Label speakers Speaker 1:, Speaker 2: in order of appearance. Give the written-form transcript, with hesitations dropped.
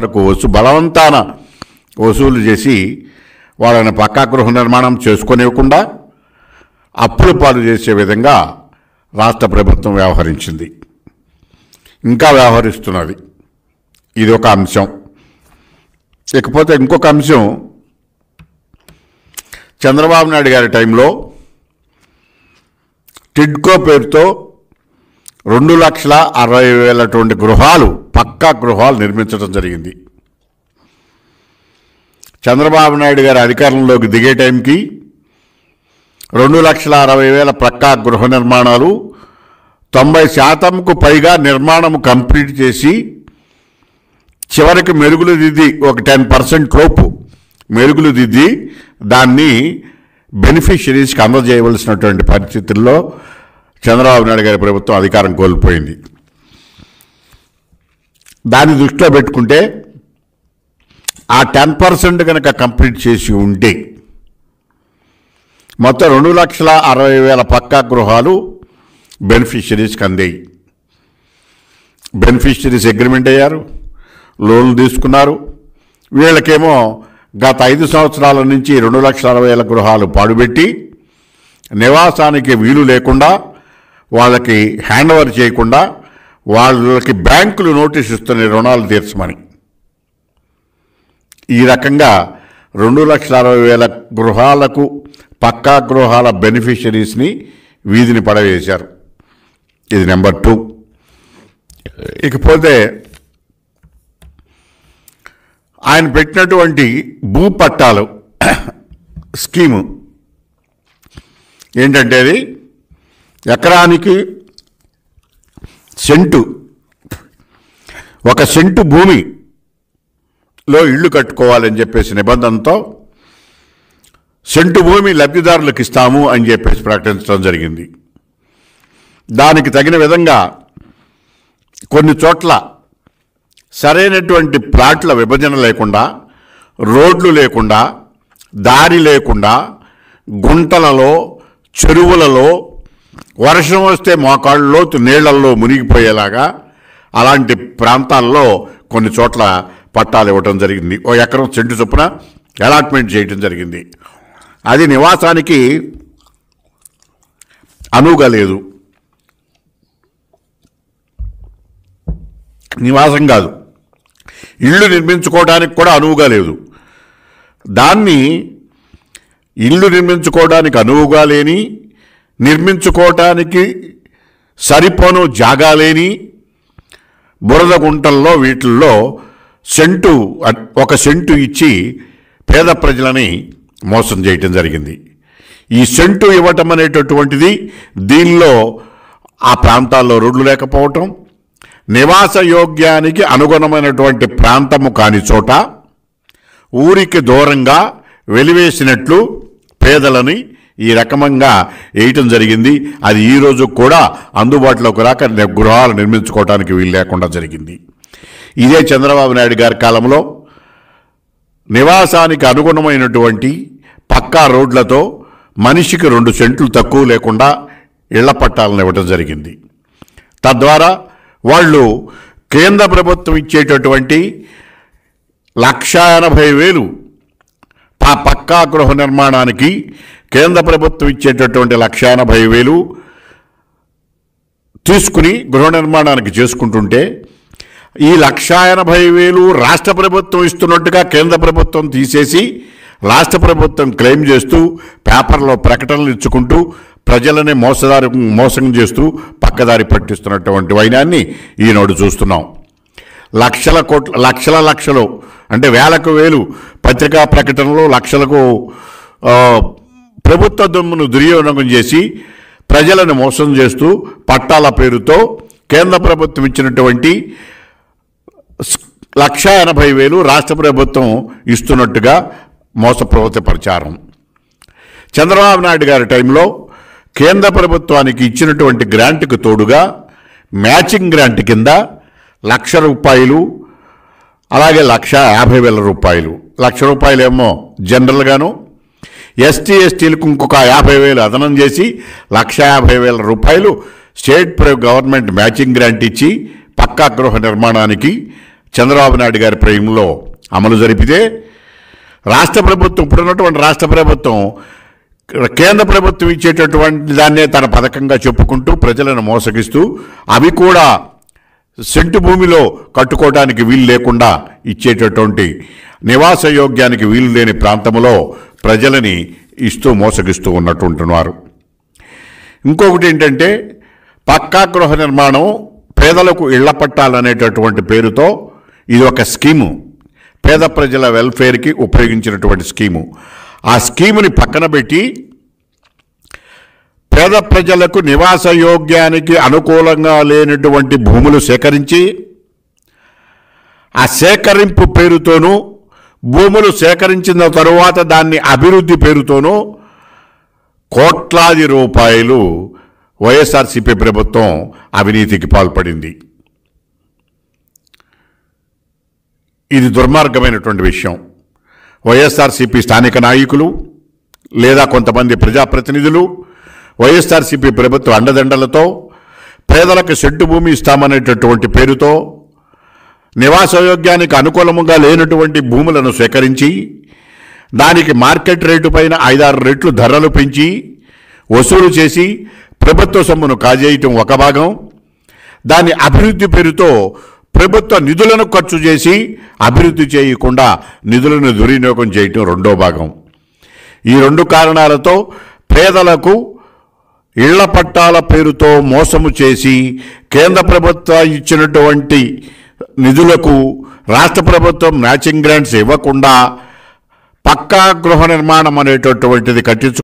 Speaker 1: వరకు బలవంతాన వసూలు చేసి వాళ్ళని పక్కా గృహ నిర్మాణం చేసుకొనివ్వకుండా అప్పుల పాలు చేసే విధంగా రాష్ట్ర ప్రభుత్వం వ్యవహరించింది, ఇంకా వ్యవహరిస్తున్నది. ఇది ఒక అంశం. ఇకపోతే ఇంకొక అంశం, చంద్రబాబు నాయుడు గారి టైంలో టిడ్కో పేరుతో 2,60,000 గృహాలు, పక్కా గృహాలు నిర్మించడం జరిగింది. చంద్రబాబు నాయుడు గారి అధికారంలోకి దిగే టైంకి 2,60,000 పక్కా గృహ నిర్మాణాలు 90% పైగా నిర్మాణం కంప్లీట్ చేసి చివరికి మెరుగులు దిద్ది ఒక 10% లోపు మెరుగులు దిద్ది దాన్ని బెనిఫిషరీస్కి అందజేయవలసినటువంటి పరిస్థితుల్లో చంద్రబాబు నాయుడు గారి ప్రభుత్వం అధికారం కోల్పోయింది. దాన్ని దృష్టిలో పెట్టుకుంటే ఆ 10% కనుక కంప్లీట్ చేసి ఉంటే మొత్తం 2,60,000 పక్కా గృహాలు బెనిఫిషరీస్కి అందాయి. బెనిఫిషరీస్ అగ్రిమెంట్ అయ్యారు, లోన్లు తీసుకున్నారు. వీళ్ళకేమో గత 5 సంవత్సరాల నుంచి 2,60,000 గృహాలు పాడుపెట్టి నివాసానికి వీలు లేకుండా, వాళ్ళకి హ్యాండ్ ఓవర్ చేయకుండా వాళ్ళకి బ్యాంకులు నోటీస్ ఇస్తున్న రుణాలు తీర్చమని. ఈ రకంగా 2,60,000 గృహాలకు పక్కా గృహాల బెనిఫిషరీస్ని వీధిని పడవేశారు. ఇది నెంబర్ 2. ఇకపోతే ఆయన పెట్టినటువంటి భూపట్టాలు స్కీము ఏంటంటే, అది ఎకరానికి ఒక సెంటు భూమిలో ఇళ్ళు కట్టుకోవాలని చెప్పేసి నిబంధనతో సెంటు భూమి లబ్ధిదారులకు ఇస్తాము అని చెప్పేసి ప్రకటించడం జరిగింది. దానికి తగిన విధంగా కొన్ని చోట్ల సరైనటువంటి ప్లాట్ల విభజన లేకుండా, రోడ్లు లేకుండా, దారి లేకుండా, గుంటలలో, చెరువులలో వర్షం వస్తే మోకాళ్ళ లోతు నీళ్లలో మునిగిపోయేలాగా అలాంటి ప్రాంతాల్లో కొన్ని చోట్ల పట్టాలు ఇవ్వటం జరిగింది. ఓ ఎకరం సెంటు చొప్పున అలాట్మెంట్ చేయటం జరిగింది. అది నివాసానికి అనువుగా లేదు, నివాసం కాదు, ఇళ్ళు నిర్మించుకోవడానికి కూడా అనువుగా లేదు. దాన్ని ఇళ్ళు నిర్మించుకోవడానికి అనువుగా లేని, నిర్మించుకోవటానికి సరిపోను జాగా లేని బురద గుంటల్లో వీటిల్లో ఒక సెంటు ఇచ్చి పేద ప్రజలని మోసం చేయటం జరిగింది. ఈ సెంటు ఇవ్వటం అనేటటువంటిది, దీనిలో ఆ ప్రాంతాల్లో రోడ్లు లేకపోవటం, నివాస యోగ్యానికి అనుగుణమైనటువంటి ప్రాంతము కాని చోట ఊరికి దూరంగా వెలివేసినట్లు పేదలని ఈ రకంగా వేయటం జరిగింది. అది ఈరోజు కూడా అందుబాటులోకి రాక గృహాలు నిర్మించుకోవడానికి వీలు లేకుండా జరిగింది. ఇదే చంద్రబాబు నాయుడు గారి కాలంలో నివాసానికి అనుగుణమైనటువంటి పక్కా రోడ్లతో మనిషికి 2 సెంట్లు తక్కువ లేకుండా ఇళ్ల పట్టాలను ఇవ్వటం జరిగింది. తద్వారా వాళ్ళు కేంద్ర ప్రభుత్వం ఇచ్చేటటువంటి 1,80,000 పక్కా గృహ నిర్మాణానికి కేంద్ర ప్రభుత్వం ఇచ్చేటటువంటి 1,80,000 తీసుకుని గృహ నిర్మాణానికి చేసుకుంటుంటే, ఈ 1,80,000 రాష్ట్ర ప్రభుత్వం ఇస్తున్నట్టుగా కేంద్ర ప్రభుత్వం తీసేసి రాష్ట్ర ప్రభుత్వం క్లెయిమ్ చేస్తూ పేపర్లో ప్రకటనలు ఇచ్చుకుంటూ ప్రజలని మోసం చేస్తూ పక్కదారి పట్టిస్తున్నటువంటి వైనాన్ని ఈనాడు చూస్తున్నాం. లక్షలు అంటే వేలకు వేలు పత్రికా ప్రకటనలు, లక్షలకు ప్రభుత్వ దొమ్మును దుర్వినియోగం చేసి ప్రజలను మోసం చేస్తూ పట్టాల పేరుతో కేంద్ర ప్రభుత్వం ఇచ్చినటువంటి 1,80,000 రాష్ట్ర ప్రభుత్వం ఇస్తున్నట్టుగా మోసపూరిత ప్రచారం. చంద్రబాబు నాయుడు గారి టైంలో కేంద్ర ప్రభుత్వానికి ఇచ్చినటువంటి గ్రాంట్కు తోడుగా మ్యాచింగ్ గ్రాంట్ కింద ₹1,00,000, అలాగే ₹1,50,000. ₹1,00,000 ఏమో జనరల్గాను, ఎస్టీ ఎస్టీలకు ఇంకొక 50,000 అదనం చేసి ₹1,50,000 స్టేట్ గవర్నమెంట్ మ్యాచింగ్ గ్రాంట్ ఇచ్చి పక్కా గృహ నిర్మాణానికి చంద్రబాబు నాయుడు గారి ప్రేమలో అమలు జరిపితే రాష్ట్ర ప్రభుత్వం, ఇప్పుడున్నటువంటి రాష్ట్ర ప్రభుత్వం కేంద్ర ప్రభుత్వం ఇచ్చేటటువంటి దాన్నే తన పథకంగా చెప్పుకుంటూ ప్రజలను మోసగిస్తూ అవి కూడా సెంటు భూమిలో కట్టుకోవడానికి వీలు లేకుండా ఇచ్చేటటువంటి నివాస యోగ్యానికి వీలు లేని ప్రాంతంలో ప్రజలని ఇస్తూ మోసగిస్తూ ఉన్నట్టుంటున్నారు. ఇంకొకటి ఏంటంటే పక్కా గృహ నిర్మాణం పేదలకు ఇళ్ల పట్టాలనేటటువంటి పేరుతో ఇది ఒక స్కీము, పేద ప్రజల వెల్ఫేర్కి ఉపయోగించినటువంటి స్కీము. ఆ స్కీముని పక్కన పెట్టి పేద ప్రజలకు నివాస యోగ్యానికి అనుకూలంగా లేనటువంటి భూములు సేకరించి ఆ సేకరింపు పేరుతోనూ భూములు సేకరించిన తరువాత దాన్ని అభివృద్ధి పేరుతోనూ కోట్లాది రూపాయలు వైఎస్ఆర్సీపీ ప్రభుత్వం అవినీతికి పాల్పడింది. ఇది దుర్మార్గమైనటువంటి విషయం. వైఎస్ఆర్సీపీ స్థానిక నాయకులు లేదా కొంతమంది ప్రజాప్రతినిధులు వైఎస్ఆర్సీపీ ప్రభుత్వ అండదండలతో పేదలకు సెంటు భూమి ఇస్తామనేటటువంటి పేరుతో నివాసయోగ్యానికి అనుకూలముగా లేనటువంటి భూములను సేకరించి దానికి మార్కెట్ రేటు పైన 5-6 రెట్లు ధరలు పెంచి వసూలు చేసి ప్రభుత్వ సొమ్మును కాజేయటం ఒక భాగం, దాని అభివృద్ధి పేరుతో ప్రభుత్వ నిధులను ఖర్చు చేసి అభివృద్ధి చేయకుండా నిధులను దుర్వినియోగం చేయటం రెండో భాగం. ఈ 2 కారణాలతో పేదలకు ఇళ్ల పట్టాల పేరుతో మోసము చేసి కేంద్ర ప్రభుత్వం ఇచ్చినటువంటి నిధులకు రాష్ట్ర ప్రభుత్వం మ్యాచింగ్ గ్రాంట్స్ ఇవ్వకుండా పక్కా గృహ నిర్మాణం అనేటటువంటిది కట్టించు